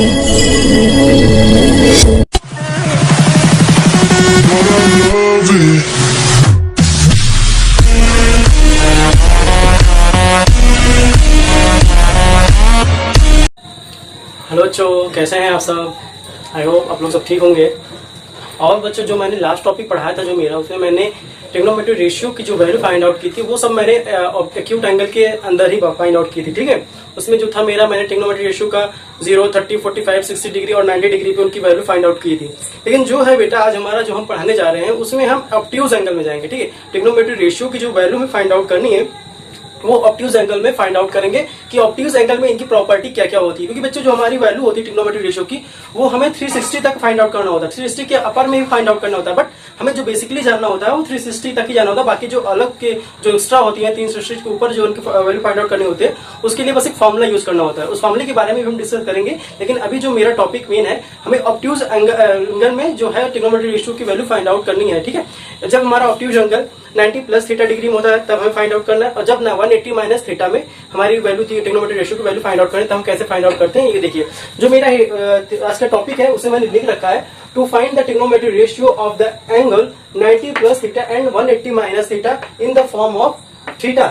Hello बच्चों, कैसे हैं आप सब। आई होप आप लोग सब ठीक होंगे। और बच्चों, जो मैंने लास्ट टॉपिक पढ़ाया था जो मेरा, उसमें मैंने ट्रिग्नोमेट्री रेशियो की जो वैल्यू फाइंड आउट की थी वो सब मैंने एक्यूट एंगल के अंदर ही फाइंड आउट की थी। ठीक है, उसमें जो था मेरा, मैंने ट्रिग्नोमेट्री रेशियो का 0, 30, 45, 60 डिग्री और 90 डिग्री पे उनकी वैल्यू फाइंड आउट की थी। लेकिन जो है बेटा, आज हमारा जो हम पढ़ाने जा रहे हैं उसमें हम ऑब्ट्यूज एंगल में जाएंगे। ठीक है, ट्रिग्नोमेट्री रेशियो की जो वैल्यू हमें फाइंड आउट करनी है वो ऑब्ट्यूज एंगल में फाइंड आउट करेंगे कि ऑब्ट्यूज एंगल में इनकी प्रॉपर्टी क्या क्या होती है। क्योंकि बच्चों, जो हमारी वैल्यू होती है ट्रिग्नोमेट्री रेशियो की, वो हमें 360 तक फाइंड आउट करना होता है। 360 के अपर में भी फाइंड आउट करना होता है, बट हमें जो बेसिकली जानना होता है वो 360 तक ही जाना होता है। बाकी जो अलग के जो एक्स्ट्रा होती है 360 के ऊपर जो उनकी वैल्यू फाइंड आउट करनी होती है, उसके लिए बस एक फॉर्मुला यूज करना होता है। उस फॉर्मुले के बारे में हम डिस्कस करेंगे। लेकिन अभी जो मेरा टॉपिक मेन है, हमें ऑब्ट्यूज एंगल में जो है ट्रिग्नोमेट्री रेशियो की वैल्यू फाइंड आउट करनी है। ठीक है, जब हमारा obtuse angle 90 plus theta degree में होता है तब हमें फाइंड आउट करना है, और जब 180 माइनस थीटा में हमारी वैल्यू थी ट्रिग्नोमेट्री रेशियो की वैल्यू फाइंड आउट करें, तब हम कैसे फाइंड आउट करते हैं ये देखिए। जो मेरा आज का टॉपिक है उसे मैंने लिख रखा है, to find the trigonometry ratio of the angle 90 plus theta and 180 minus theta in the form of theta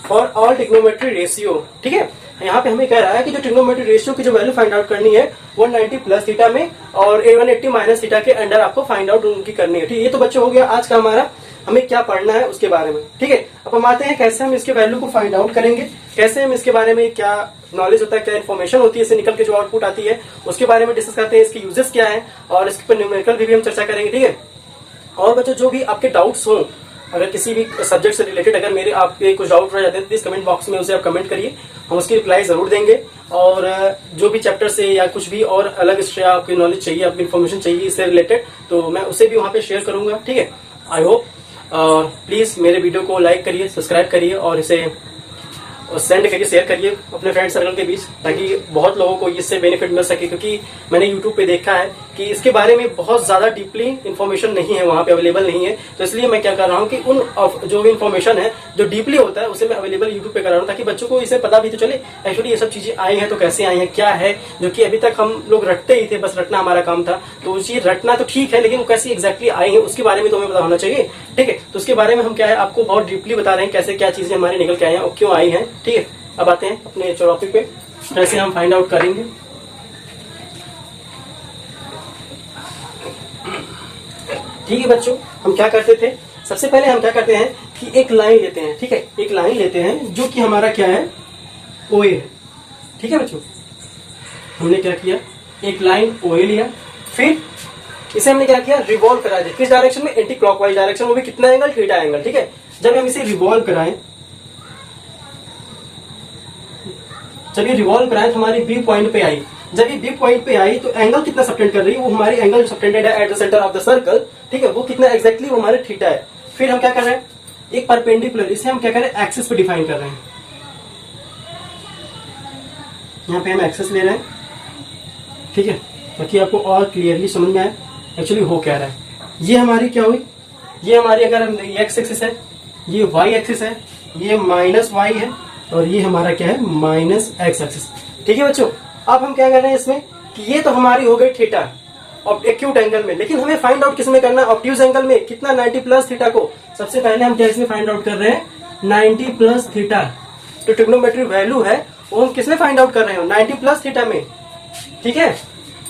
for all trigonometry ratio. ठीक है, यहाँ पे हमें कह रहा है कि जो ट्रिग्नोमेट्री रेशियो की जो वैल्यू फाइंड आउट करनी है 190 प्लस थीटा में और 180 माइनस थीटा के अंडर आपको फाइंड आउट उनकी करनी है। ठीक है, ये तो बच्चों हो गया आज का हमारा, हमें क्या पढ़ना है उसके बारे में। ठीक है, अब हम आते हैं कैसे हम इसके वैल्यू को फाइंड आउट करेंगे, कैसे हम इसके बारे में क्या नॉलेज होता है, क्या इन्फॉर्मेशन होती है, इससे निकल के जो आउटपुट आती है उसके बारे में डिस्कस करते हैं, इसके यूजेस क्या है और इसके पर न्यूमेरिकल भी हम चर्चा करेंगे। ठीक है, और बच्चों जो भी आपके डाउट्स हो, अगर किसी भी सब्जेक्ट से रिलेटेड अगर मेरे आपके कुछ डाउट रह जाते हैं, प्लीज कमेंट बॉक्स में उसे आप कमेंट करिए, हम उसकी रिप्लाई जरूर देंगे। और जो भी चैप्टर से या कुछ भी और अलग आपकी नॉलेज चाहिए, आपकी इन्फॉर्मेशन चाहिए इससे रिलेटेड, तो मैं उसे भी वहां पे शेयर करूंगा। ठीक है, आई होप प्लीज मेरे वीडियो को लाइक करिए, सब्सक्राइब करिए और इसे सेंड करिए, शेयर करिए अपने फ्रेंड सर्कल के बीच, ताकि बहुत लोगों को इससे बेनिफिट मिल सके। क्योंकि मैंने यूट्यूब पे देखा है कि इसके बारे में बहुत ज्यादा डीपली इन्फॉर्मेशन नहीं है, वहां पे अवेलेबल नहीं है। तो इसलिए मैं क्या कर रहा हूँ कि उन जो भी इन्फॉर्मेशन है जो डीपली होता है उसे मैं अवेलेबल यूट्यूब पे कर रहा हूँ, ताकि बच्चों को इसे पता भी तो चले एक्चुअली ये सब चीजें आई हैं तो कैसे आई हैं, क्या है, जो कि अभी तक हम लोग रटते ही थे, बस रटना हमारा काम था। तो वो चीज रटना तो ठीक है, लेकिन वो कैसी एग्जैक्टली आई है उसके बारे में तो हमें पता होना चाहिए। ठीक है, तो उसके बारे में हम क्या है आपको बहुत डीपली बता रहे हैं, कैसे क्या चीजें हमारे निकल के आई हैं और क्यों आई हैं। ठीक है, अब आते हैं अपने टॉपिक पे, कैसे हम फाइंड आउट करेंगे। ठीक है बच्चों, हम क्या करते थे, सबसे पहले हम क्या करते हैं कि एक लाइन लेते हैं। ठीक है, एक लाइन लेते हैं जो कि हमारा क्या है, ओए है। ठीक है बच्चों, हमने क्या किया, एक लाइन ओए लिया, फिर इसे हमने क्या किया, रिवॉल्व करा दिया। किस डायरेक्शन में, एंटी क्लॉकवाइज डायरेक्शन, वो भी कितना एंगल, थीटा एंगल। ठीक है, जब हम इसे रिवॉल्व कराएं, जब ये रिवॉल्व कराएं तो हमारी बी पॉइंट पे आई। जब ये बी पॉइंट पे आई तो एंगल कितना सबटेंड कर रही है, वो हमारी एंगल जो सबटेंडेड है at the centre of the circle. ठीक है, वो कितना एग्जैक्टली, वो हमारे थीटा है। फिर हम क्या कर रहे हैं, एक परपेंडिकुलर, इसे हम क्या कर रहे हैं, एक्सिस पे डिफाइन कर रहे हैं। यहाँ पे हम एक्सिस ले रहे हैं। ठीक है, ताकि आपको और क्लियरली समझ में आए एक्चुअली हो क्या रहा है। ये हमारी क्या हुई, ये हमारी अगर हम एक्स एक्सिस है, ये वाई एक्सिस है, ये माइनस वाई है और ये हमारा क्या है, माइनस एक्स एक्सिस। ठीक है बच्चों, अब हम क्या कर रहे हैं इसमें कि ये तो हमारी हो गई थीटा और एक्यूट एंगल में, लेकिन हमें फाइंड आउट किसमें करना है, ऑब्ट्यूज एंगल में। कितना, 90 प्लस थीटा को। सबसे पहले हम क्या इसमें फाइंड आउट कर रहे हैं, 90 प्लस थीटा। तो ट्रिग्नोमेट्री वैल्यू है वो हम किसमें फाइंड आउट कर रहे हैं, 90 प्लस थीटा में। ठीक है,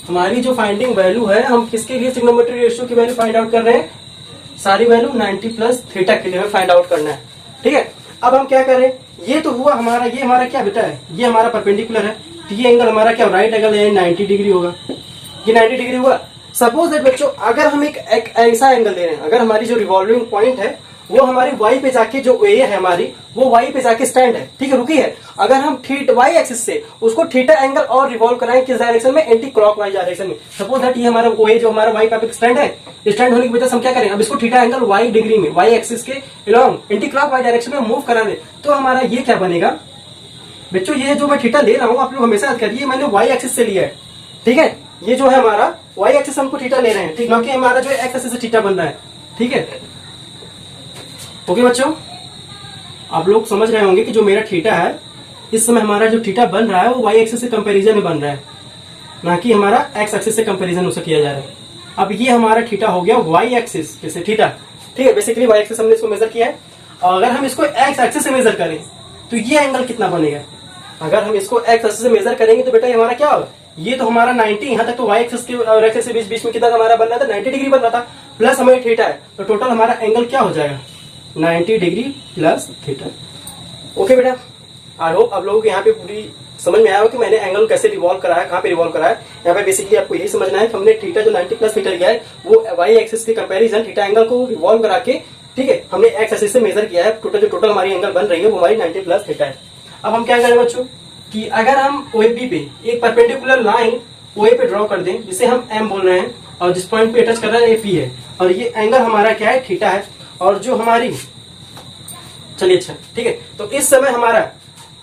हमारी जो फाइंडिंग वैल्यू है, हम किसके लिए ट्रिग्नोमेट्री रेशियो की वैल्यू फाइंड आउट कर रहे हैं, सारी वैल्यू 90 प्लस थीटा के लिए हमें फाइंड आउट करना है। ठीक है, अब हम क्या करें, ये तो हुआ हमारा, ये हमारा क्या बेटा है, ये हमारा परपेंडिकुलर है, तो ये एंगल हमारा क्या, राइट एंगल है, 90 डिग्री होगा। ये 90 डिग्री हुआ। सपोज दैट बच्चों, अगर हम एक ऐसा एंगल ले रहे हैं, अगर हमारी जो रिवॉल्विंग पॉइंट है वो हमारी वाई पे जाके, जो ए है हमारी, वो वाई पे जाके स्टैंड है। ठीक है, रुकी है। अगर हम वाई एक्सिस से उसको थीटा एंगल और रिवॉल्व कराएं, किस डायरेक्शन में, एंटी क्लॉकवाइज डायरेक्शन में। सपोज दैट ये हमारा ओ ए जो हमारा वाई पे स्टैंड है, स्टैंड होने की वजह से हम क्या करें, अब इसको थीटा एंगल वाई डिग्री में, वाई एक्सिस के अलॉन्ग एंटी क्लॉकवाइज डायरेक्शन में मूव करा दे, तो हमारा ये क्या बनेगा बच्चों, ये जो मैं थीटा ले रहा हूँ, आप लोग हमेशा याद करिए, मैंने वाई एक्सिस से लिया है। ठीक है, ये जो है हमारा वाई एक्सिस हमको थीटा ले रहे हैं, ठीक, ना कि हमारा जो एक्स एक्सिस से थीटा बन रहा है। ठीक है, ओके बच्चों, आप लोग समझ रहे होंगे कि जो मेरा थीटा है, इस समय हमारा जो थीटा बन रहा है वो वाई एक्सिस के कंपैरिजन में बन रहा है। ना कि हमारा एक्स एक्सिस से कंपैरिजन उससे किया जा रहा है। अब ये हमारा थीटा हो गया वाई एक्सिस, जैसे थीटा, ठीक है, बेसिकली वाई एक्सिस हमने इसको मेजर किया है। और अगर हम इसको एक्स एक्सिस से मेजर करें तो ये एंगल कितना बनेगा? अगर हम इसको एक्स एक्सिस से मेजर करेंगे तो बेटा ये हमारा क्या होगा, ये तो हमारा 90, यहाँ तक तो वाई एक्सिस के और एक्सिस के बीच में कितना हमारा बन रहा था, 90 डिग्री बन रहा था, प्लस हमें थीटा है, तो टोटल हमारा एंगल क्या हो जाएगा, 90 डिग्री प्लस थीटा। ओके बेटा, आई होप आप लोगों को यहाँ पे पूरी समझ में आया हो कि मैंने एंगल कैसे रिवॉल्व कराया, कहाँ पे रिवॉल्व कराया। यहाँ पे बेसिकली आपको यही समझना है कि हमने थीटा जो 90 प्लस थीटा लिया है वो वाई एक्सिस के कंपैरिजन थीटा एंगल को रिवॉल्व करा के, ठीक है, हमने एक्स एक्सिस से मेजर किया है। टोटल हमारी एंगल बन रही है वो हमारी 90 प्लस थीटा है। अब हम क्या करें बच्चों कि अगर हम ओएबी पे एक परपेंडिकुलर लाइन ओए पे ड्रॉ कर दें, जिसे हम एम बोल रहे हैं, और जिस पॉइंट पे टच कर रहा है ये पी है, और ये एंगल हमारा क्या है, थीटा है, और जो हमारी, चलिए अच्छा ठीक है, तो इस समय हमारा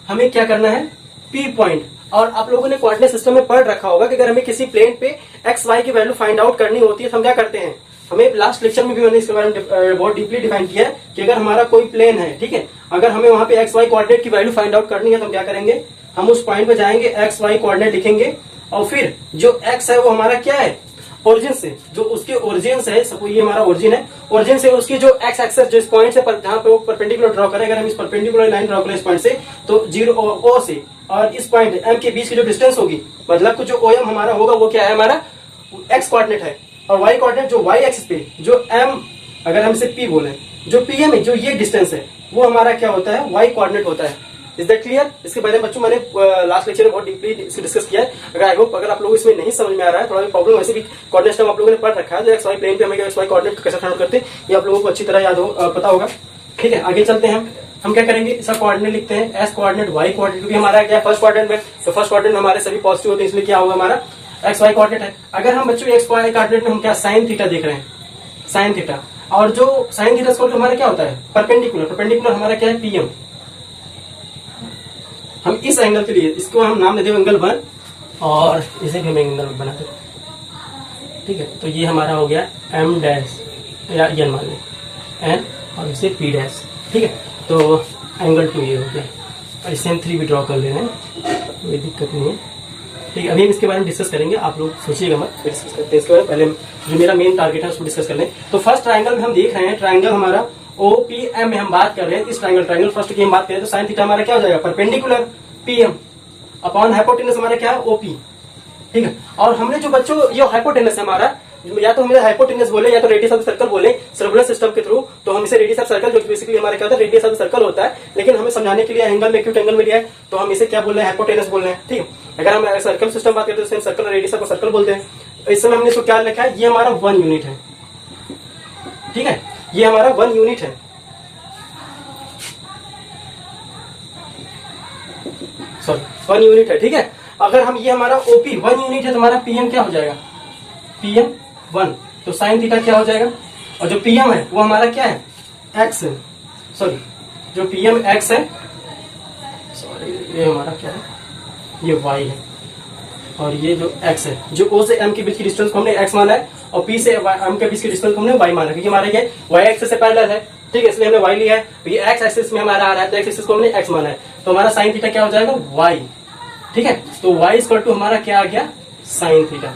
हमें क्या करना है, पी पॉइंट। और आप लोगों ने कोऑर्डिनेट सिस्टम में पढ़ रखा होगा कि अगर हमें किसी प्लेन पे एक्स वाई की वैल्यू फाइंड आउट करनी होती है तो हम क्या करते हैं, हमें लास्ट लेक्चर में भी मैंने इसके बारे में बहुत डीपली डिफाइन किया है कि अगर हमारा कोई प्लेन है, ठीक है, अगर हमें वहां पे एक्स वाई कोऑर्डिनेट की वैल्यू फाइंड आउट करनी है तो हम क्या करेंगे, हम उस पॉइंट पे जाएंगे, एक्स वाई कोऑर्डिनेट लिखेंगे, और फिर जो एक्स है वो हमारा क्या है, ओरिजिन से, जो उसके ओरिजिन से, सपोज ये हमारा ओरिजिन है, ओरिजिन से उसकी जो एक्स एक्सेस जो इस पॉइंट से जहां पे वो परपेंडिकुलर ड्रॉ करें, अगर हम इस परपेंडिकुलर लाइन ड्रॉ करें इस पॉइंट से, तो जीरो ओ से और इस पॉइंट एम के बीच की जो डिस्टेंस होगी, मतलब जो ओ एम हमारा होगा वो क्या है, हमारा एक्स कोऑर्डिनेट है, और वाई कोऑर्डिनेट जो वाई एक्सिस पे जो एम, अगर हम इसे पी बोले, जो पी एम है, जो ये डिस्टेंस है वो हमारा क्या होता है, वाई कोऑर्डिनेट होता है। Is that clear? इसके बारे में बच्चों मैंने लास्ट लेक्चर में बहुत डीपली डिस्कस किया है। अगर आई होप अगर आप लोगों को इसमें नहीं समझ में आ रहा है, थोड़ा भी प्रॉब्लम, वैसे भी कोऑर्डिनेट सिस्टम आप लोगों ने पढ़ रखा है, तो एक्स वाई प्लेन पे हमें एक्स वाई कोऑर्डिनेट कैसे फाइंड आउट करते हैं ये आप लोगों को अच्छी तरह याद हो, पता होगा। ठीक है, आगे चलते हैं। हम क्या करेंगे, इसका कोऑर्डिनेट लिखते हैं, एस कोऑर्डिनेट वाई कोऑर्डिनेट, क्योंकि हमारा क्या फर्स्ट कोऑर्डिनेट में, तो फर्स्ट कोऑर्डिनेट में हमारे सभी पॉजिटिव होते हैं, इसलिए क्या होगा हमारा एक्स वाई कोऑर्डिनेट है। अगर हम बच्चों एक्स वाई कोऑर्डिनेट में हम क्या साइन थीटा देख रहे हैं, साइन थीटा, और जो साइन थीटा स्क्वायर हमारा क्या होता है, परपेंडिकुलर, परपेंडिकुलर हमारा क्या है, पीएम। हम इस एंगल के लिए इसको हम नाम दे देंगे एंगल 1, और इसे भी हम एंगल बना दें, ठीक है। तो ये हमारा हो गया एम डैश या एन मान लें एन, और इसे पी डैश, ठीक है। तो एंगल 2 ये हो गया, और इसे हम 3 भी ड्रॉ कर ले रहे हैं, कोई दिक्कत नहीं है, ठीक है। अभी हम इसके बारे में डिस्कस करेंगे, आप लोग सोचिएगा मत, फिर डिस्कस करते हैं इसके बारे में। पहले जो मेरा मेन टारगेट है उसको डिस्कस कर लें। तो फर्स्ट ट्राइंगल में हम देख रहे हैं, ट्राइंगल हमारा ओपीएम में हम बात कर रहे हैं, इस ट्राइंगल फर्स्ट की हम बात करें तो साइन थीटा हमारा क्या हो जाएगा, परपेंडिकुलर पीएम अपॉन हाइपोटेनस हमारा क्या है, ओपी, ठीक है। और हमने जो बच्चों ये हाइपोटेनस है हमारा, या तो हमें हाइपोटेनस बोले या तो रेडियस ऑफ द सर्कल बोले सर्कुलर सिस्टम के थ्रू, तो हम इसे रेडियस ऑफ सर्कल, जो बेसिकली हमारा क्या होता है, रेडियस ऑफ द सर्कल होता है, लेकिन हमें समझाने के लिए एंगल में एक्यूट एंगल में लिया है तो हम इसे क्या बोल रहे हैं, हाइपोटेनस बोल रहे हैं, ठीक है। अगर हम सर्कल सिस्टम बात करते हैं तो सर्कल रेडियस ऑफ सर्कल बोलते हैं। इस समय हमने इसको क्या लिखा है, ये हमारा 1 यूनिट है, ठीक है, ये हमारा 1 यूनिट है, सॉरी 1 यूनिट है, ठीक है। अगर हम ये हमारा ओपी 1 यूनिट है तो हमारा पीएम क्या हो जाएगा, पीएम 1, तो साइन थीटा क्या हो जाएगा, और जो पीएम है वो हमारा क्या है, एक्स है, सॉरी जो पीएम एक्स है, सॉरी ये हमारा क्या है, ये वाई है, और ये जो एक्स है, जो ओ से एम के बीच की डिस्टेंस को हमने एक्स माना है, और पी से एम के बीच की डिस्टेंस को हमने वाई माना है, क्योंकि हमारा ये वाई एक्सिस से पैरेलल है, ठीक है, इसलिए हमने वाई लिया है। तो ये एक्स एक्सिस में हमारा आ रहा है, तो एक्स एक्सिस को हमने एक्स माना है, तो हमारा साइन थीटा क्या हो जाएगा, वाई, ठीक है। तो वाई इक्वल टू हमारा क्या आ गया, साइन थीटा।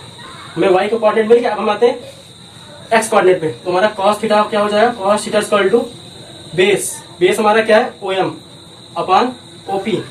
हमें वाई को कोऑर्डिनेट मिल गया, अब हम आते हैं एक्स कोऑर्डिनेट पे, तो हमारा कॉस थीटा क्या हो जाएगा, cos theta equal to base, base हमारा क्या है, O M upon OP,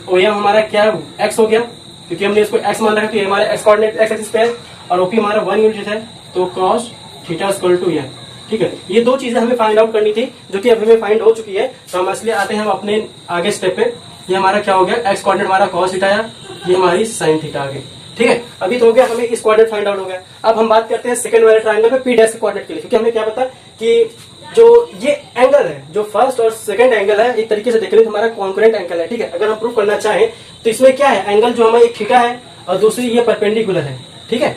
O M हमारा क्या है, एक्स हो गया, क्योंकि हमने इसको एक्स मान रखा, तो ये हमारा एक्स कोऑर्डिनेट एक्स एक्सिस पे है, और ओपी हमारा 1 यूनिट है, तो कॉस थीटा इक्वल टू ये, ठीक है। ये दो चीजें हमें फाइंड आउट करनी थी, जो कि अभी हमें फाइंड हो चुकी है, तो हम इसलिए आते हैं हम अपने आगे स्टेप पे। ये हमारा क्या हो गया, एक्स कोऑर्डिनेट हमारा कॉस थीटा है, ये हमारी साइन थीटा आ गई, ठीक है। अभी तो हो गया, हमें इस कोऑर्डिनेट फाइंड आउट हो गया। अब हम बात करते हैं सेकंड वाले ट्रायंगल पे पी डैश के कोऑर्डिनेट के लिए, क्योंकि हमें क्या पता कि जो ये एंगल है, जो फर्स्ट और सेकंड एंगल है, एक तरीके से देख रहे तो हमारा कॉन्करेंट एंगल है, ठीक है। अगर हम प्रूव करना चाहें तो इसमें क्या है, एंगल जो हमारा एक थीटा है और दूसरी ये परपेंडिकुलर है, ठीक है,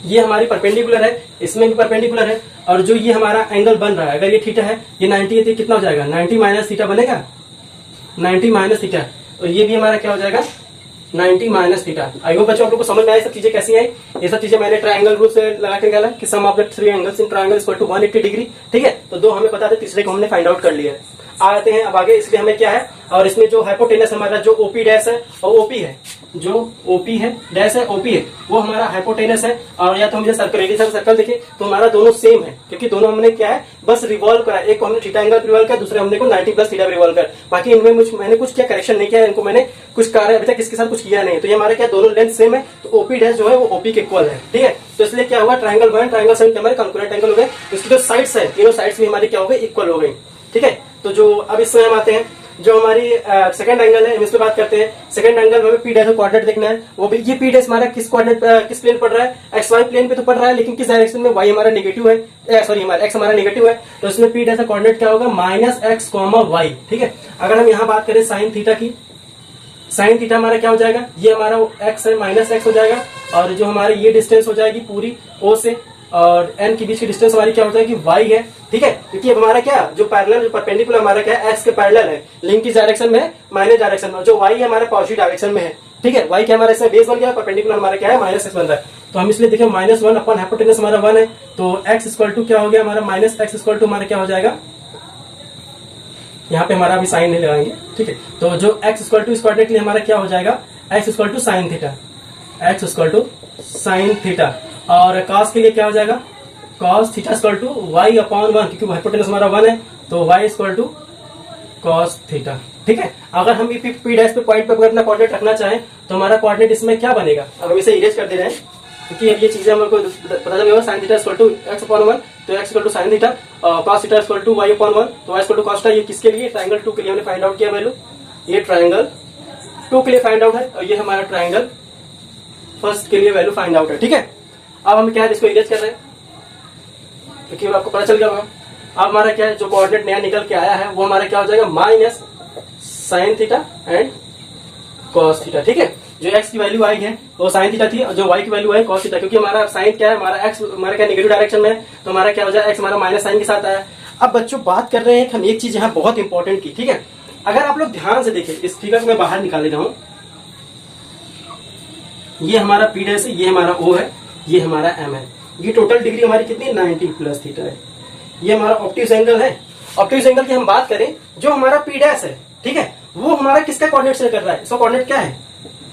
ये हमारी परपेंडिकुलर है, इसमें भी परपेंडिकुलर है, और जो ये हमारा एंगल बन रहा है, अगर ये थीटा है, ये 90 है, तो कितना हो जाएगा, 90 माइनस थीटा बनेगा, 90 माइनस थीटा, और ये भी हमारा क्या हो जाएगा, 90 माइनस थीटा। आई होप बच्चों आप लोग को समझ में आए सब चीजें कैसी आई। ये सब चीजें मैंने ट्रायंगल रूल से लगा के निकाला कि sum of the 3 angles in triangle equal to 180 degree, ठीक है। तो दो हमें पता था, तीसरे को हमने फाइंड आउट कर लिया है। आते हैं अब आगे। इसलिए हमें क्या है, और इसमें जो हाइपोटेनस हमारा जो ओपी डैश है और ओपी है, जो ओपी है डैश है ओपी है, वो हमारा हाइपोटेनस है। और या तो हम जैसे सर्कल रेडियस सर्कल देखें तो हमारा दोनों सेम है, क्योंकि दोनों हमने क्या है बस रिवॉल्व करा, एक को हमने थीटा एंगल रिवॉल्व किया, दूसरे हमने को 90 प्लस थीटा रिवॉल्व कर। बाकी इनमें मैंने कुछ क्या करेक्शन नहीं किया, इनको मैंने कुछ कार्य अभी तक इसके साथ कुछ किया नहीं। तो ये हमारे क्या दोनों लेंथ सेम है, तो ओपी डैश जो है वो ओपी के इक्वल है, ठीक है। तो इसलिए क्या हुआ, ट्राइंगल 1 ट्राइंगल 7 हमारे कंकरेंट एंगल हो गए। इसकी जो साइड्स है तीनों साइड्स भी हमारी क्या हो गई, इक्वल हो गई, ठीक है। तो जो अब इसमें हम आते हैं, जो हमारी सेकंड एंगल है, हम इस पे बात करते हैं। सेकंड एंगल में पी डैश कोऑर्डिनेट देखना है, वो भी ये पी डैश हमारा किस कोऑर्डिनेट किस प्लेन पड़ रहा है, एक्स वाई प्लेन पे तो पड़ रहा है, लेकिन किस डायरेक्शन में, वाई हमारा नेगेटिव है, सॉरी हमारा एक्स हमारा नेगेटिव है। तो इसमें पी डैश का कोऑर्डिनेट क्या होगा, माइनस एक्स कॉमा वाई, ठीक है। अगर हम यहाँ बात करें साइन थीटा की, साइन थीटा हमारा क्या हो जाएगा, ये हमारा एक्स है माइनस एक्स हो जाएगा, और जो हमारी ये डिस्टेंस हो जाएगी पूरी ओ से और एन के बीच की डिस्टेंस हमारी क्या हो जाएगी, वाई है, ठीक है। क्योंकि अब हमारा क्या जो पैरेलल जो परपेंडिकुलर हमारा क्या है, एक्स के पैरेलल है, लिंक किस डायरेक्शन में है, माइनस डायरेक्शन में, जो वाई है हमारे पॉजिटिव डायरेक्शन में है, ठीक है। वाई क्या हमारा इसमें बेस बन गया, परपेंडिकुलर हमारा क्या है माइनस एक्स बन रहा है। तो हम इसलिए देखें -1 अपन हाइपोटेनस हमारा 1 है, तो एक्स इक्वल टू क्या हो गया हमारा, माइनस एक्स इक्वल टू हमारा क्या हो जाएगा, यहाँ पे हमारा अभी साइन नहीं लगाएंगे, ठीक है। तो जो x इक्वल टू इस कोऑर्डिनेट के लिए हमारा क्या हो जाएगा, x equal to sine theta, x equal to sine theta, और cos के लिए क्या हो जाएगा, cos theta equal to y upon 1, क्योंकि हाइपोटेनस हमारा 1 है, तो y equal to cos theta, ठीक है। अगर हम पी डैश पे पॉइंट पे अपना कोऑर्डिनेट रखना चाहें तो हमारा कोऑर्डिनेट इसमें क्या बनेगा, अब हम इसे इरेज कर दे रहे हैं, क्योंकि अब ये चीजें हमको पता चलेगा। Sine theta equal to x upon 1, तो x equal to sine theta, cos theta equal to y upon 1, तो y equal to cos theta. ये किसके लिए, ट्रायंगल 2 के लिए हमने फाइंड आउट किया वैल्यू, ये ट्रायंगल 2 के लिए फाइंड आउट है, और ये हमारा ट्रायंगल फर्स्ट के लिए वैल्यू फाइंड आउट है, ठीक है। अब हम क्या है इसको इरेज कर रहे हैं, क्योंकि आपको पता चल गया होगा। अब हमारा क्या है जो कोऑर्डिनेट नया निकल के आया है वो हमारा क्या हो जाएगा, minus sine theta and cos theta, ठीक है। जो x की वैल्यू आई है वो साइन थीटा थी, और जो y की वैल्यू है कॉस थीटा, क्योंकि हमारा साइन क्या है, हमारा x हमारा क्या नेगेटिव डायरेक्शन में है, तो हमारा क्या हो जाए, x हमारा माइनस साइन के साथ आया। अब बच्चों बात कर रहे हैं हम एक चीज यहाँ बहुत इंपॉर्टेंट की, ठीक है। अगर आप लोग ध्यान से देखें, इस फिगर को मैं बाहर निकाल लेता हूँ, ये हमारा पी डैश है, ये हमारा O है, ये हमारा M है, ये टोटल डिग्री हमारी कितनी 90 प्लस थीटा है, ये हमारा ऑब्ट्यूज एंगल है। ऑब्ट्यूज एंगल की हम बात करें, जो हमारा पी डैश है, ठीक है, वो हमारा किसका कोऑर्डिनेट शेयर कर रहा है, इसका कोऑर्डिनेट क्या है,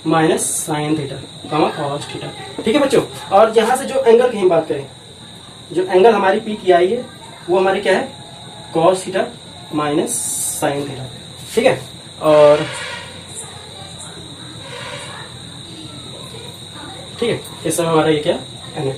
minus sine theta cos theta, ठीक है बच्चों। और यहां से जो एंगल की हम बात करें, जो एंगल हमारी पी की आई है वो हमारी क्या है, cos theta minus sine theta, ठीक है। और ठीक है, इस समय हमारा ये क्या एन है,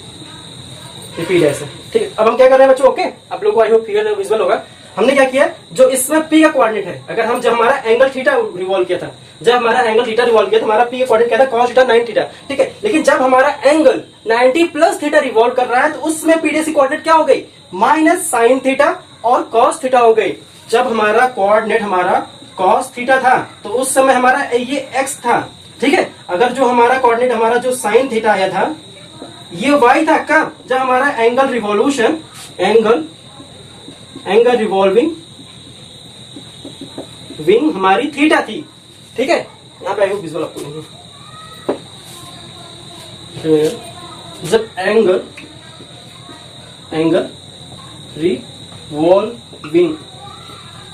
ये पी डैश है, ठीक है। अब हम क्या कर रहे हैं बच्चों, ओके, आप लोगों को आई होप फिगर विजुअल होगा। हमने क्या किया, जो इसमें पी का कोऑर्डिनेट है, अगर हम जब हमारा एंगल थीटा रिवॉल्व किया था, जब हमारा एंगल थीटा रिवॉल्व किया तो हमारा पी का कोऑर्डिनेट क्या था, cos थीटा 9 थीटा, ठीक है। लेकिन जब हमारा एंगल 90 प्लस थीटा रिवॉल्व कर रहा है तो उसमें पी डैश की कोऑर्डिनेट क्या हो गई, माइनस साइन थीटा और cos थीटा हो गई। जब हमारा कोऑर्डिनेट हमारा cos थीटा था तो उस समय हमारा ये x था, ठीक है। अगर जो हमारा कोऑर्डिनेट हमारा जो साइन थीटा आया था ये y था, कब, जब हमारा angle revolution angle revolving wing हमारी थीटा थी, ठीक है। यहाँ पे विजुअल आपको नहीं, जब एंगल रिवॉल्विंग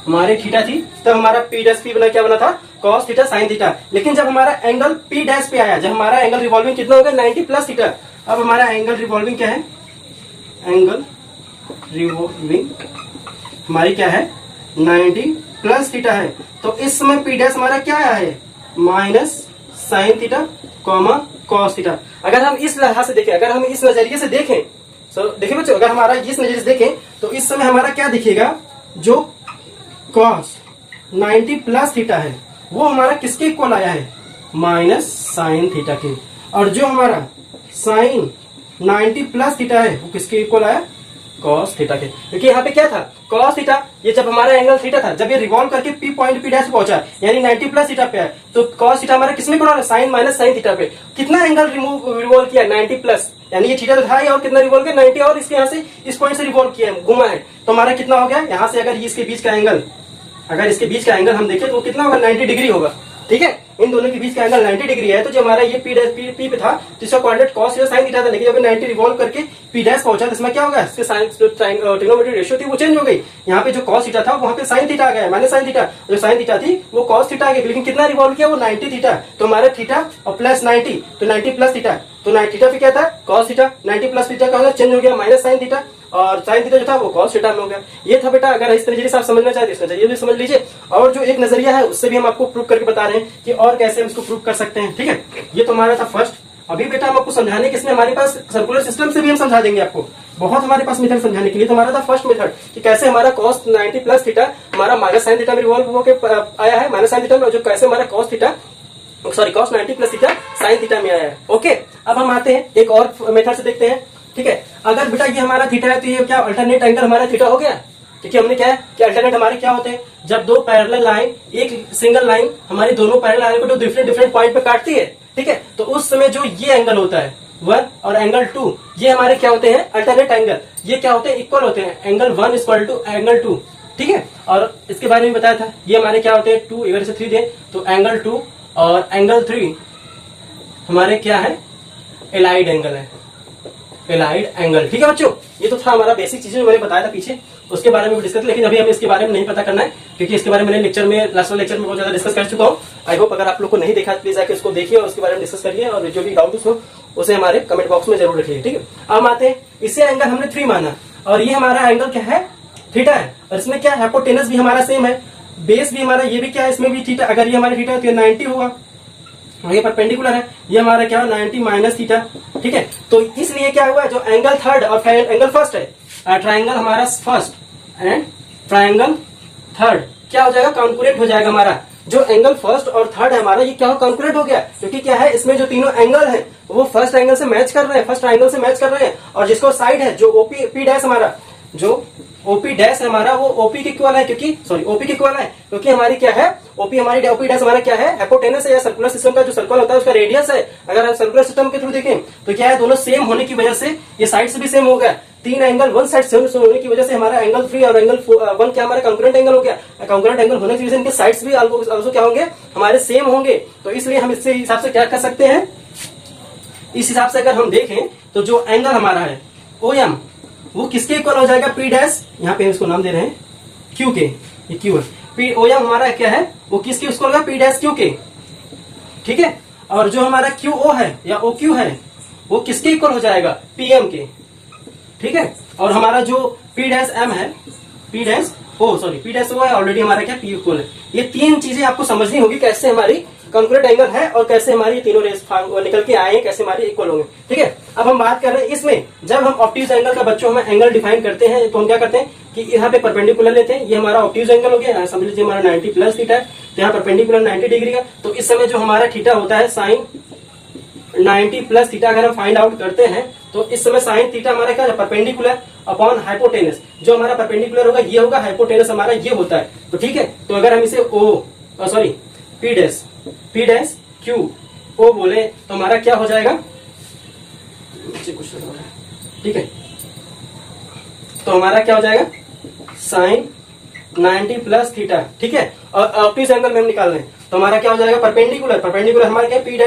हमारी थीटा थी तब हमारा पी डैश पी बना क्या बना था, कॉस थीटा साइन थीटा। लेकिन जब हमारा एंगल पी डैश पे आया, जब हमारा एंगल रिवॉल्विंग कितना हो गया 90 प्लस थीटा, अब हमारा एंगल रिवॉल्विंग क्या है, एंगल रिवॉल्विंग हमारी क्या है 90 प्लस थीटा है। तो इस समय पी डैश हमारा क्या आया है, minus sine theta comma cos theta. अगर हम इस लिहाज से देखें, अगर हम इस नजरिए से देखें, तो देखिए बच्चों, अगर हमारा इस नजरिए से देखें तो इस समय हमारा क्या दिखेगा, जो कॉस 90 प्लस थीटा है वो हमारा किसके इक्वल आया है, माइनस साइन थीटा के, और जो हमारा साइन 90 प्लस थीटा है वो किसके इक्वल आया, कॉस थीटा के। क्योंकि यहाँ पे क्या था, कॉस थीटा, ये जब हमारा एंगल थीटा था, जब ये रिवॉल्व करके पी पॉइंट पी डैश पे पहुंचा यानी 90 प्लस थीटा पे है, तो कॉस थीटा हमारा किसमें equal, sine minus sine theta पे। कितना एंगल रिवॉल्व किया, 90 प्लस, यानी ये थीटा तो था और कितना रिवॉल्व किया 90, और इसके यहाँ से इस पॉइंट से रिवॉल्व किया है, घुमा है, तो हमारा कितना हो गया, यहाँ से अगर इसके बीच का एंगल, अगर इसके बीच का एंगल हम देखें तो कितना होगा, 90 डिग्री होगा, ठीक है। इन दोनों के बीच का एंगल 90 डिग्री है, तो जो हमारा ये पी पे था तो इसका coordinate cos theta sin theta था, लेकिन जब 90 रिवॉल्व करके p डैश पहुंचा तो इसमें क्या होगा, इसके साइन ट्रिग्नोमेट्रिक रेशियो थी वो चेंज हो गई। यहाँ पे जो cos थीटा था वहां पे sin थीटा आ गया, माइनस sin थीटा, जो sin थीटा थी वो cos थीटा आ गई, लेकिन कितना रिवॉल्व किया, वो 90 थीटा, तो हमारा थीटा और प्लस 90, तो 90 प्लस थीटा, तो 90 थीटा पे क्या था cos थीटा, 90 प्लस थीटा का होगा चेंज हो गया माइनस sin थीटा, और साइन थीटा जो था वो cos थीटा में हो गया। ये था बेटा, अगर इस तरीके से आप समझना चाहते हैं ये भी समझ लीजिए। और जो एक नजरिया है उससे भी हम आपको प्रूव करके बता रहे हैं कि और कैसे हम इसको प्रूव कर सकते हैं। ठीक है, ये तो हमारा था फर्स्ट। अभी बेटा हम आपको समझाने के इसमें हमारे पास सर्कुलर सिस्टम से भी हम समझा देंगे आपको, बहुत हमारे पास मेथड समझाने के लिए। तो हमारा था फर्स्ट मेथड कि कैसे हमारा cos 90 प्लस थीटा हमारा माइनस sin थीटा में रिवॉल्व होकर आया है, माइनस sin थीटा में, जो कैसे हमारा cos theta sorry cos 90 plus theta sin theta में आया है। ओके, अब हम आते हैं एक और मेथड से देखते हैं। ठीक है, अगर बेटा ये हमारा थीटा है तो ये क्या अल्टरनेट एंगल हमारा थीटा हो गया, क्योंकि हमने क्या है कि अल्टरनेट हमारे क्या होते हैं, जब दो पैरेलल लाइन एक सिंगल लाइन हमारी दोनों पैरेलल लाइन को तो डिफरेंट पॉइंट पे काटती है। ठीक है, तो उस समय जो ये एंगल होता है 1 और एंगल 2, ये हमारे क्या होते हैं अल्टरनेट एंगल, ये क्या होते हैं इक्वल होते हैं, एंगल 1 इक्वल टू एंगल 2। ठीक है, और इसके बारे में बताया था, ये हमारे क्या होते हैं 2 इधर से 3 दे तो एंगल 2 और एंगल 3 हमारे क्या है एलाइड एंगल है, एलाइड एंगल। ठीक है बच्चों, ये तो था हमारा बेसिक चीजें जो मैंने बताया था पीछे, उसके बारे में डिस्कस, लेकिन अभी हमें इसके बारे में नहीं पता करना है, क्योंकि इसके बारे में मैंने लेक्चर में लास्ट लेक्चर में बहुत ज्यादा डिस्कस कर चुका हूँ। आई होप अगर आप लोग को नहीं देखा प्लीज आके उसको देखिए और उसके बारे में डिस्कस करिए, और जो भी डाउट हो उसे हमारे कमेंट बॉक्स में जरूर रखिए। ठीक है, अब आते हैं, इससे एंगल हमने 3 माना और ये हमारा एंगल क्या है थीटा है, और इसमें क्या है हाइपोटेनस भी हमारा सेम है, बेस भी हमारा ये भी क्या है इसमें भी थीटा, अगर ये हमारा थीटा है तो ये 90 होगा, ये परपेंडिकुलर है, ये हमारा क्या है 90 माइनस थीटा। ठीक है, तो इसलिए क्या हुआ, जो एंगल थर्ड और एंगल फर्स्ट है, ट्राइंगल हमारा फर्स्ट एंड ट्राइंगल थर्ड क्या हो जाएगा, कॉन्कुरेंट हो जाएगा हमारा। जो एंगल फर्स्ट और थर्ड है हमारा ये क्या कॉन्कुरेंट हो गया, क्योंकि क्या है इसमें जो तीनों एंगल है वो फर्स्ट एंगल से मैच कर रहे हैं, फर्स्ट ट्राइंगल से मैच कर रहे हैं, और जिसको साइड है जो ओपी पी डैश हमारा, जो ओपी डैश है हमारा वो ओपी के इक्वल है, क्योंकि सॉरी ओपी के इक्वल है, क्योंकि हमारी क्या है ओपी हमारी ओपी डैश हमारा क्या है हाइपोटेनस है, या सर्कुलर सिस्टम का जो सर्कल होता है उसका रेडियस है। अगर हम सर्कुलर सिस्टम के थ्रू देखें तो क्या है दोनों सेम होने की वजह से ये साइड से भी सेम हो गया, 3 एंगल वन साइड सेम होने की वजह से हमारा एंगल 3 और एंगल 1 क्या हमारा कंकरेंट एंगल हो गया। कंकरेंट एंगल होने की वजह से इनके साइड्स भी ऑल्सो क्या होंगे हमारे सेम होंगे, तो इसलिए हम इससे हिसाब से क्या कर सकते हैं, इस हिसाब से अगर हम देखें तो जो एंगल हमारा है ओ एम वो किसके इक्वल हो जाएगा, पी डैश, यहाँ पे इसको नाम दे रहे हैं क्यू के, ये क्यू है, पी ओ एम हमारा क्या है वो किसके उसको होगा, पी डैश क्यू के। ठीक है, और जो हमारा क्यू ओ है या ओ क्यू है वो किसके इक्वल हो जाएगा, पी एम के। ठीक है, और हमारा जो पी डैश एम है, P dash O sorry P dash O है ऑलरेडी हमारा क्या पी इक्वल है। ये 3 चीजें आपको समझनी होगी, कैसे हमारी कंकरेंट एंगल है और कैसे हमारी ये तीनों रेस निकल के आए हैं, कैसे हमारे इक्वल होंगे। ठीक है, अब हम बात कर रहे हैं इसमें, जब हम ऑब्ट्यूज एंगल का बच्चों में एंगल डिफाइन करते हैं तो हम क्या करते हैं कि यहाँ पे परपेंडिकुलर लेते हैं, ये हमारा ऑब्ट्यूज एंगल हो गया, समझ लीजिए हमारा 90 प्लस थीटा है, तो यहाँ परपेंडिकुलर 90 डिग्री का, तो इस समय जो हमारा थीटा होता है साइन 90 प्लस थीटा अगर हम फाइंड आउट करते हैं तो इस समय साइन थीटा हमारा क्या है परपेंडिकुलर अपॉन हाइपोटेनस, जो हमारा परपेंडिकुलर होगा ये होगा, हाइपोटेनस हमारा ये होता है। तो ठीक है, तो अगर हम इसे O sorry P dash Q O बोले तो हमारा क्या हो जाएगा, ठीक है, तो हमारा क्या हो जाएगा साइन 90 प्लस थीटा। ठीक है, और ऑब्ट्यूज एंगल में हम निकाल रहे हैं तो हमारा क्या हो जाएगा परपेंडिकुलर हमारा क्या P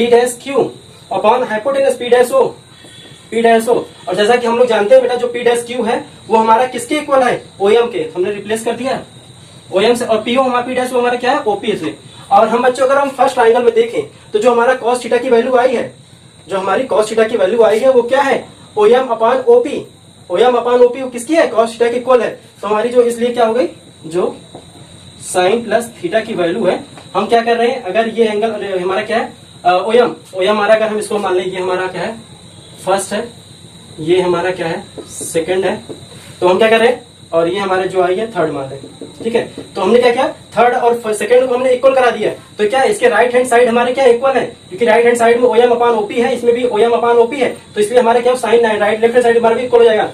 dash Q upon hypotenuse P dash O. और जैसा कि हम लोग जानते हैं बेटा जो पी डैश क्यू है वो हमारा किसके इक्वल है, ओएम के, हमने रिप्लेस कर दिया ओएम से, और पीओ हमारा पी डैश ओ हमारा क्या है ओपी से। और हम बच्चों अगर हम फर्स्ट ट्राइंगल में देखें तो जो हमारा cos थीटा की वैल्यू आई है, जो हमारी cos थीटा की वैल्यू आई है वो क्या है OM upon OP, OM upon OP किसकी है cos थीटा की इक्वल है, तो हमारी जो इसलिए क्या हो गई जो साइन प्लस थीटा की वैल्यू है, हम क्या कर रहे हैं अगर ये एंगल हमारा क्या है ओएम हमारा, अगर हम इसको मान लें ये हमारा क्या है फर्स्ट है, ये हमारा क्या है सेकंड है, तो हम क्या कर रहे हैं और ये हमारे जो आई है थर्ड मान लें। ठीक है, तो हमने क्या किया थर्ड और सेकंड को हमने इक्वल करा दिया, तो क्या इसके राइट हैंड साइड हमारे क्या इक्वल है, क्योंकि राइट हैंड साइड में ओएम अपॉन ओपी है, इसमें भी ओएम अपॉन ओपी है, तो इसलिए हमारे क्या sine right left hand side हमारा भी इक्वल हो जाएगा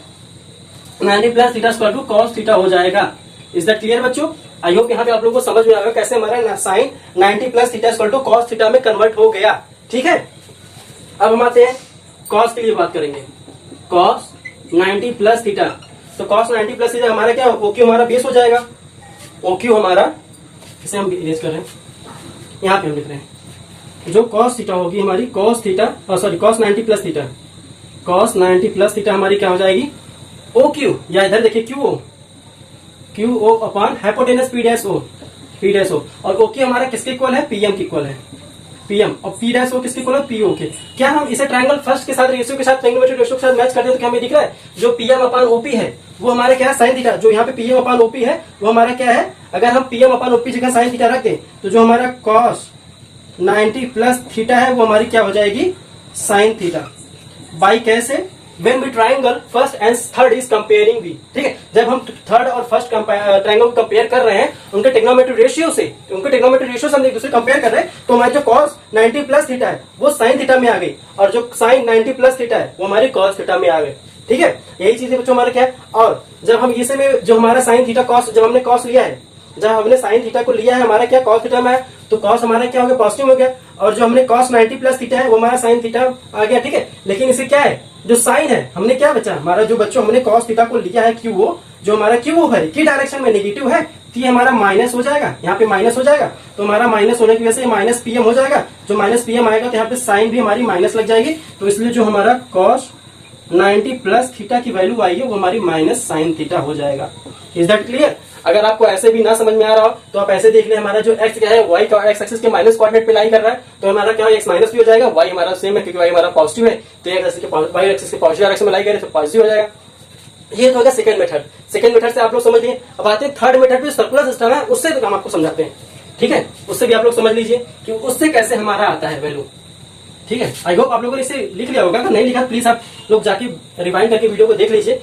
90 plus theta square to cos theta हो जाएगा। इज दैट क्लियर बच्चों? आई होप यहाँ पे आप लोगों को समझ में आएगा कैसे हमारा sine 90 plus theta square to cos theta में कन्वर्ट हो गया। ठीक है, अब हम आते हैं cos के लिए बात करेंगे, cos 90 प्लस थीटा, तो cos 90 प्लस थीटा हमारा क्या OQ हमारा बेस हो जाएगा, OQ हमारा इसे हम इरेज कर रहे हैं, यहाँ पे हम लिख रहे हैं जो cos थीटा होगी हमारी cos theta cos 90 plus theta, cos 90 plus theta हमारी क्या हो जाएगी ओ क्यू, या इधर देखिए Q O upon hypotenuse P dash O, और ओ क्यू हमारा किसके इक्वल है, पीएम के इक्वल है, पीएम, और पी डैश ओ किसके इक्वल है, पीओ के। क्या हम इसे ट्रायंगल फर्स्ट के साथ रेशियो के साथ ट्रायंगुलर रेशियो के साथ मैच करते हैं तो क्या हमें दिख रहा है जो पीएम अपान ओपी है वो हमारा क्या है साइन थीटा, जो यहाँ पे पीएम अपान ओपी है वो हमारा क्या है, अगर हम पीएम अपान ओपी जगह साइन थीटा रख दें तो जो हमारा cos 90 प्लस थीटा है वो हमारी क्या हो जाएगी साइन थीटा, बाई कैसे, when we triangle first and third is comparing भी, ठीक है, जब हम थर्ड और फर्स्ट ट्रायंगल को कंपेयर कर रहे हैं उनके टेक्नोमेट्रिक रेशियो से, हम एक दूसरे कंपेयर कर रहे हैं तो हमारी जो cos 90 प्लस थीटा है वो साइन थीटा में आ गई और जो साइन 90 प्लस थीटा है वो हमारी cos थीटा में आ गई, ठीक है। यही चीज है बच्चों हमारा क्या है, और जब हम इसे में जो हमारा साइन थीटा cos, जब हमने cos लिया है, जब हमने साइन थीटा को लिया है हमारा क्या cos थीटा में है तो cos हमारा क्या हो गया पॉजिटिव हो गया, और जो हमने cos 90 प्लस थीटा है वो हमारा साइन थीटा आ गया, ठीक है। लेकिन इसे क्या है जो साइन है हमने क्या बचा, हमारा जो बच्चों हमने cos थीटा को लिया है क्यू, जो हमारा क्यू है की डायरेक्शन में नेगेटिव है तो ये हमारा माइनस हो जाएगा, यहाँ पे माइनस हो जाएगा, तो हमारा माइनस होने की वजह से माइनस पीएम हो जाएगा, जो माइनस पीएम आएगा तो यहाँ पे साइन भी हमारी माइनस लग जाएगी, तो इसलिए जो हमारा cos 90 प्लस थीटा की वैल्यू आई है वो हमारी माइनस साइन थीटा हो जाएगा। Is that clear? अगर आपको ऐसे भी ना समझ में आ रहा हो तो आप ऐसे देख ले, हमारा जो x क्या है y का x एक्सिस के माइनस कोऑर्डिनेट पे लाई कर रहा है तो हमारा क्या x माइनस भी हो जाएगा, y हमारा सेम है क्योंकि y हमारा पॉजिटिव है तो y एक्सिस के पॉजिटिव डायरेक्शन में लाई करे तो पॉजिटिव हो जाएगा। ये तो होगा सेकंड मेथड। सेकंड मेथड से आप लोग समझ लिए। अब आते हैं थर्ड मेथड पे, सर्कुलर सिस्टम है, उससे हम आपको समझाते हैं, ठीक है। उससे भी आप लोग समझ लीजिए कि उससे कैसे हमारा आता है वैल्यू, ठीक है। आई होप आप लोगों ने इसे लिख लिया होगा, अगर नहीं लिखा प्लीज आप लोग जाके रिवाइंड करके वीडियो को देख लीजिए,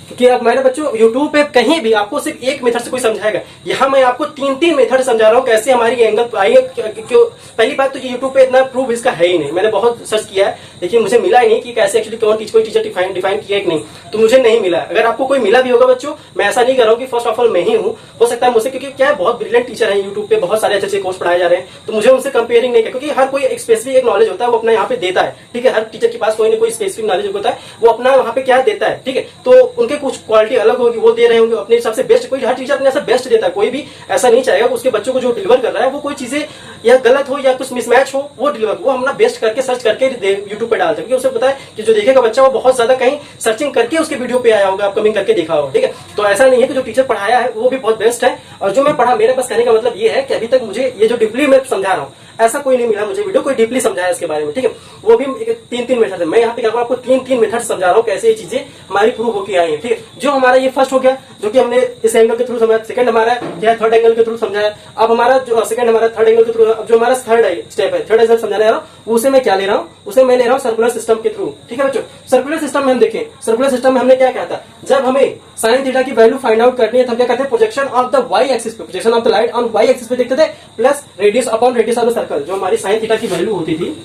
क्योंकि अब मैंने बच्चों यूट्यूब पे कहीं भी आपको सिर्फ एक मेथड से कोई समझाएगा, यहाँ मैं आपको तीन मेथड समझा रहा हूँ कैसे हमारी एंगल आई है। क्यों? पहली बात तो यूट्यूब पे इतना प्रूफ इसका है ही नहीं, मैंने बहुत सर्च किया है लेकिन मुझे मिला ही नहीं कि कैसे एक्चुअली कोई टीचर डिफाइन किया कि नहीं, तो मुझे नहीं मिला। अगर आपको कोई मिला भी होगा बच्चों, मैं ऐसा नहीं कर रहा हूँ कि फर्स्ट ऑफ ऑल मैं ही हूँ, हो सकता है मुझसे, क्योंकि क्या है बहुत ब्रिलियंट टीचर है यूट्यूब पे, बहुत सारे अच्छे कोर्स पढ़ाए जा रहे हैं, तो मुझे उनसे कंपेयरिंग नहीं किया, क्योंकि हर कोई एक स्पेसिफिक एक नॉलेज होता है वो अपना यहाँ पे देता है, ठीक है। हर टीचर के पास कोई ना कोई स्पेसिफिक नॉलेज होता है, वो अपना वहाँ पे क्या देता है, ठीक है। तो उनके कुछ क्वालिटी अलग होगी, वो दे रहे होंगे अपने हिसाब से बेस्ट, कोई हर टीचर अपने ऐसा बेस्ट देता है, कोई भी ऐसा नहीं चाहेगा उसके बच्चों को जो डिलीवर कर रहा है वो कोई चीजें या गलत हो या कुछ मिसमैच हो वो डिलीवर, वो अपना बेस्ट करके सर्च करके यूट्यूब पे डालते हैं, क्योंकि उसे पता है कि जो देखेगा बच्चा वो बहुत ज्यादा कहीं सर्चिंग करके उसके वीडियो पे आया होगा, अपकमिंग करके देखा होगा, ठीक है। तो ऐसा नहीं है कि जो टीचर पढ़ाया है वो भी बहुत बेस्ट है, और जो मैं पढ़ा, मेरे पास कहने का मतलब ये है कि अभी तक मुझे ये जो डीपली मैं समझा रहा हूँ ऐसा कोई नहीं मिला मुझे वीडियो कोई डीपली समझाया इसके बारे में, ठीक है। वो भी तीन मेथड है, मैं यहाँ पे आपको तीन मेथड समझा रहा हूँ कैसे ये चीजें हमारी प्रूव होकर आई है, ठीक है। जो हमारा ये फर्स्ट हो गया जो कि हमने इस एंगल के थ्रू समझाया, सेकंड हमारा क्या थर्ड एंगल के थ्रू समझाया, अब हमारा जो सेकंड हमारा थर्ड एंगल के थ्रू, अब जो हमारा थर्ड स्टेप है, थर्ड स्टेप समझाने रहा हूँ, उसे मैं क्या ले रहा हूँ, उसे मैं ले रहा हूँ सर्कुलर सिस्टम के थ्रू, ठीक है बच्चों। सर्कुलर सिस्टम में हम देखें, सर्कुलर सिस्टम में हमने क्या कहा था, जब हमें साइन थीटा की वैल्यू फाइंड आउट करनी है तो हम क्या करते हैं, projection of the Y axis पे, projection of the light on Y axis पे देखते थे, plus radius upon radius of the circle. जो हमारी साइन थीटा की वैल्यू होती थी,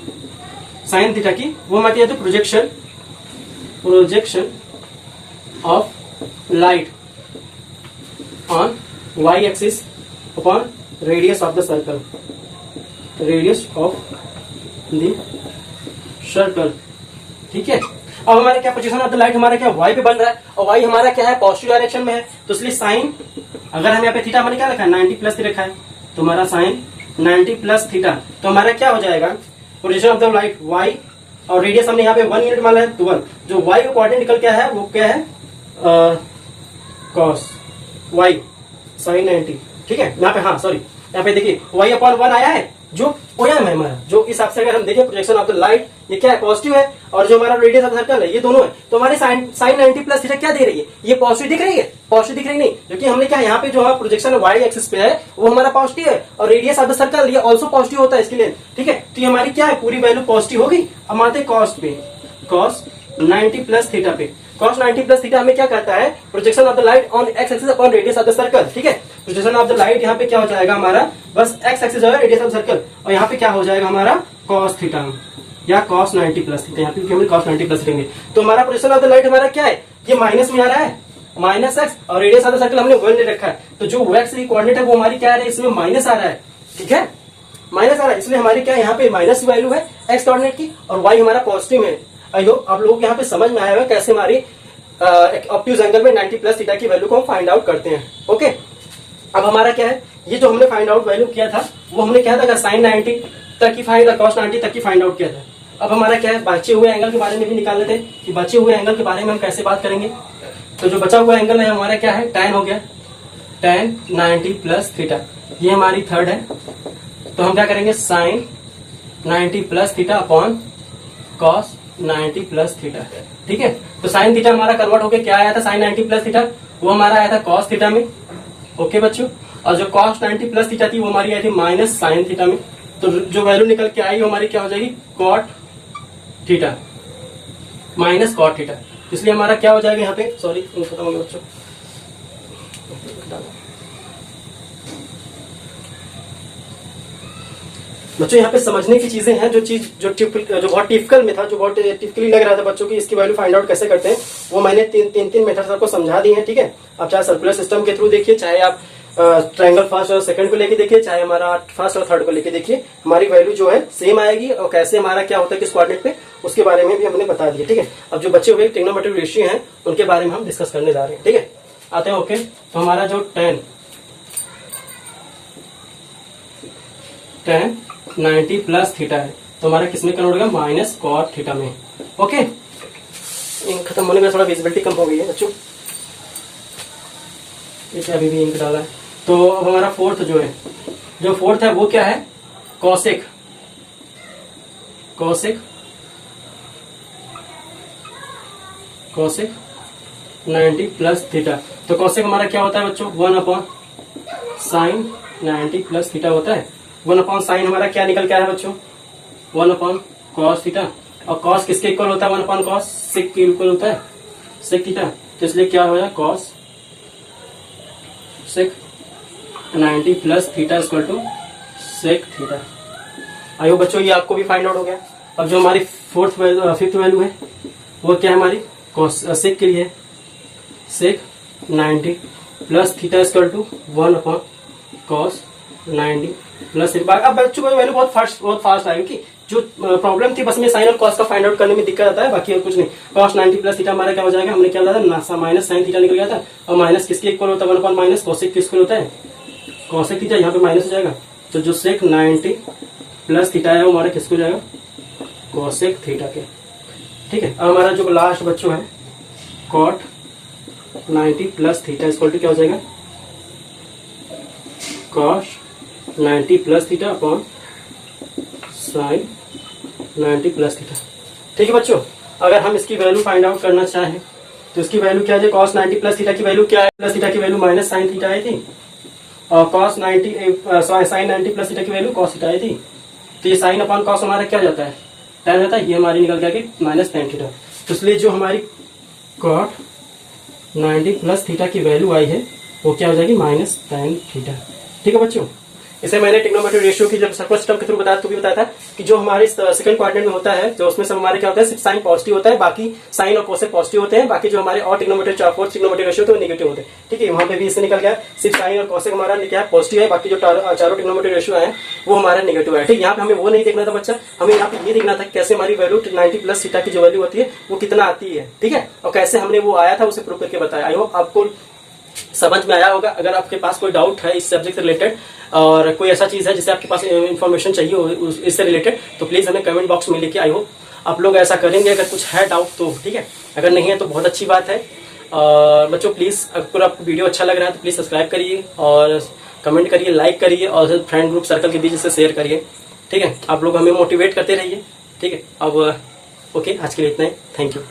साइन थीटा की, वो हमारी आती है projection of light on Y axis upon radius of the circle, radius of the circle, ठीक है। अब हमारे क्या पोजीशन ऑफ द लाइट हमारा क्या वाई पे बन रहा है, और वाई हमारा क्या है पॉजिटिव डायरेक्शन में है, तो इसलिए साइन, अगर हम यहाँ पे थीटा हमने क्या लिखा है 90 प्लस लिखा है, तो हमारा साइन 90 प्लस थीटा, तो हमारा क्या हो जाएगा position of the light y, और रेडियस हमने यहाँ पे 1 यूनिट माना है तो 1, जो वाई का कोऑर्डिनेट निकल क्या है वो क्या है कॉस वाई साइन 90, ठीक है। यहाँ पे हाँ सॉरी, यहाँ पे देखिए वाई अपॉन 1 आया है, जो ओएम है हमारा, जो इस हिसाब से अगर हम देखें प्रोजेक्शन ऑफ द लाइट ये क्या है पॉजिटिव है, और जो हमारा रेडियस ऑफ सर्कल है ये दोनों है, तो हमारी साइन 90 प्लस थीटा क्या दे रही है, ये पॉजिटिव दिख रही है, पॉजिटिव दिख रही नहीं, क्योंकि हमने क्या यहाँ पे जो हमारा प्रोजेक्शन वाई एक्सिस पे है वो हमारा पॉजिटिव है, और रेडियस ऑफ द सर्कल ये ऑल्सो पॉजिटिव होता है इसके लिए, ठीक है। तो ये हमारी क्या है पूरी वैल्यू पॉजिटिव होगी। अब मानते कॉस्ट पे, कॉस 90 प्लस थीटा पे, cos 90 प्लस थीटा हमें क्या करता है, projection of the light on x axis upon radius of the circle, ठीक है। प्रोजेक्शन ऑफ द लाइट यहाँ पे क्या हो जाएगा हमारा, बस एक्स एक्सिस है रेडियस ऑफ सर्कल, और यहाँ पे क्या हो जाएगा हमारा cos थीटा या cos 90 प्लस थीटा, यहाँ पे हम cos 90 प्लस लेंगे, तो हमारा प्रोजेक्शन ऑफ द लाइट हमारा क्या है, ये माइनस में आ रहा है, माइनस एक्स, और रेडियस ऑफ द सर्कल हमने 1 ले रखा है, तो जो एक्स की कोऑर्डिनेट है वो हमारी क्या है, इसमें माइनस आ रहा है, ठीक है, माइनस आ रहा है, इसलिए हमारी क्या यहाँ पे माइनस की वैल्यू है एक्स कोऑर्डिनेट की, और वाई हमारा पॉजिटिव है। आई होप आप लोगों को यहाँ पे समझ में आया है कैसे हमारी ऑब्ट्यूज एंगल में 90 प्लस थीटा की वैल्यू को हम फाइंड आउट करते हैं, ओके। अब हमारा क्या है, ये जो हमने फाइंड आउट वैल्यू किया था वो हमने क्या था, साइन 90 तक की फाइंड, कॉस 90 तक की फाइंड आउट किया था। अब हमारा क्या है, बचे हुए एंगल के बारे में भी निकाल लेते हैं कि बचे हुए एंगल के बारे में हम कैसे बात करेंगे। तो जो बचा हुआ एंगल है हमारा क्या है, tan हो गया, tan 90 प्लस थीटा, ये हमारी थर्ड है। तो हम क्या करेंगे, sine 90 plus theta upon cos 90 plus theta. ठीक है, तो साइन थीटा हमारा कन्वर्ट होकर क्या आया था, साइन 90 प्लस थीटा, वो हमारा आया था कॉस थीटा में। ओके बच्चों, और जो कॉस 90 प्लस थीटा थी वो हमारी आई थी माइनस साइन थीटा में। तो जो वैल्यू निकल के आई वो हमारी क्या हो जाएगी, cot theta minus cot theta. इसलिए हमारा क्या हो जाएगा यहाँ पे, सॉरी खत्म हो गया बच्चों, बच्चों यहाँ पे समझने की चीजें हैं, जो चीज जो बहुत टिपिकल में था, जो बहुत टिपिकली लग रहा था बच्चों की इसकी वैल्यू फाइंड आउट कैसे करते हैं, वो मैंने तीन मेथड्स आपको समझा दी हैं। ठीक है, आप चाहे सर्कुलर सिस्टम के थ्रू देखिए, चाहे आप ट्रायंगल फर्स्ट और सेकंड को लेके देखिए, चाहे हमारा फर्स्ट और थर्ड को लेके देखिए, हमारी वैल्यू जो है सेम आएगी। और कैसे हमारा क्या होता है किस कोऑर्डिनेट पे, उसके बारे में भी हमने बता दिया। ठीक है, अब जो बचे हुए ट्रिग्नोमेट्रिक रेशियो हैं उनके बारे में हम डिस्कस करने जा रहे हैं। ठीक है, आते हैं। ओके, तो हमारा जो tan 90 प्लस थीटा है, तो हमारा किसमें कन्वर्ट होगा, माइनस कॉट थीटा में। ओके, खत्म होने में थोड़ा विजिबिलिटी कम हो गई है बच्चों, इसे अभी भी इंक डाला है। तो अब हमारा फोर्थ जो है, जो फोर्थ है वो क्या है, कॉसेक 90 प्लस थीटा। तो कॉसेक हमारा क्या होता है बच्चों, 1 अपॉन साइन 90 प्लस थीटा होता है। 1 अपॉन साइन हमारा क्या निकल के आया है बच्चों, 1 अपॉन कॉस थीटा। और कॉस किसके इक्वल होता है, 1 अपॉन कॉस सेक के इक्वल होता है, सेक थीटा। तो इसलिए क्या हो जाए, cosec 90 plus theta equal to sec theta. I hope बच्चों ये आपको भी फाइंड आउट हो गया। अब जो हमारी फिफ्थ वैल्यू है वो क्या है, हमारी कॉस सेक के लिए sec 90 plus theta equal to 1 upon cos 90 plus. अब बच्चों को वैल्यू बहुत फास्ट आएगी कि जो प्रॉब्लम थी बस में साइन और कॉस का फाइंड आउट करने में दिक्कत आता है, बाकी और कुछ नहीं। कॉस 90 प्लस थीटा हमारा क्या हो जाएगा, हमने क्या लिया था, माइनस साइन थीटा निकल गया था। और माइनस किसके इक्वल होता है, 1 अपॉन माइनस कॉसेक किसके इक्वल होता है, कॉसेक थीटा, यहाँ पे माइनस हो जाएगा। तो जो सेक 90 प्लस थीटा है वो हमारा किसको हो जाएगा, कॉसेक थीटा के। ठीक है, अब हमारा जो लास्ट बच्चों है cot 90 plus theta equal to क्या हो जाएगा, cos 90 plus theta upon sine 90 plus theta. ठीक है बच्चों, अगर हम इसकी वैल्यू फाइंड आउट करना चाहें तो इसकी वैल्यू क्या है, कॉस 90 प्लस थीटा की वैल्यू क्या है, प्लस थीटा की वैल्यू माइनस साइन थीटा आई थी, और कॉस 90 साइन 90 प्लस थीटा की वैल्यू कॉस थीटा आई थी। तो ये साइन अपॉन कॉस हमारा क्या हो जाता है, tan जाता है, ये हमारी निकल गया कि माइनस tan थीटा। तो इसलिए जो हमारी कॉट 90 प्लस थीटा की वैल्यू आई है वो क्या हो जाएगी, माइनस tan थीटा। ठीक है बच्चों, इसे मैंने ट्रिग्नोमेट्रिक रेशियो की जब सर्कुलर सिस्टम के थ्रू बताया तो भी बताया था कि जो हमारे सेकंड क्वाड्रेंट में होता है, जो उसमें सब हमारे क्या होता है, सिर्फ साइन पॉजिटिव होता है, बाकी साइन और कोसेक पॉजिटिव होते हैं, बाकी जो हमारे और ट्रिग्नोमेट्रिक फोर्थ ट्रिग्नोमेट्रिक रेशियो होते हैं वो नेगेटिव होते हैं। ठीक है, वहां पे भी इससे निकल गया सिर्फ साइन और कोसेक हमारा क्या है, पॉजिटिव है, बाकी जो चारों ट्रिग्नोमेट्रिक रेशियो है वो हमारा नेगेटिव है। ठीक, यहाँ पे हमें वो नहीं देखना था बच्चा, हमें यहाँ पे ये देखना था कैसे हमारी वैल्यू 90 प्लस थीटा की जो वैल्यू होती है वो कितना आती है। ठीक है, और कैसे हमने वो आया था उसे प्रूव करके बताया। आई होप आपको समझ में आया होगा। अगर आपके पास कोई डाउट है इस सब्जेक्ट से रिलेटेड और कोई ऐसा चीज है जिससे आपके पास इन्फॉर्मेशन चाहिए हो इससे रिलेटेड, तो प्लीज हमें कमेंट बॉक्स में लिखिए। आई होप आप लोग ऐसा करेंगे अगर कुछ है डाउट तो। ठीक है, अगर नहीं है तो बहुत अच्छी बात है। और बच्चों प्लीज अगर आपको वीडियो अच्छा लग रहा है तो प्लीज सब्सक्राइब करिए और कमेंट करिए, लाइक करिए और फ्रेंड ग्रुप सर्कल के बीच से शेयर करिए। ठीक है, आप लोग हमें मोटिवेट करते रहिए। ठीक है, अब ओके, आज के लिए इतना ही। Thank you.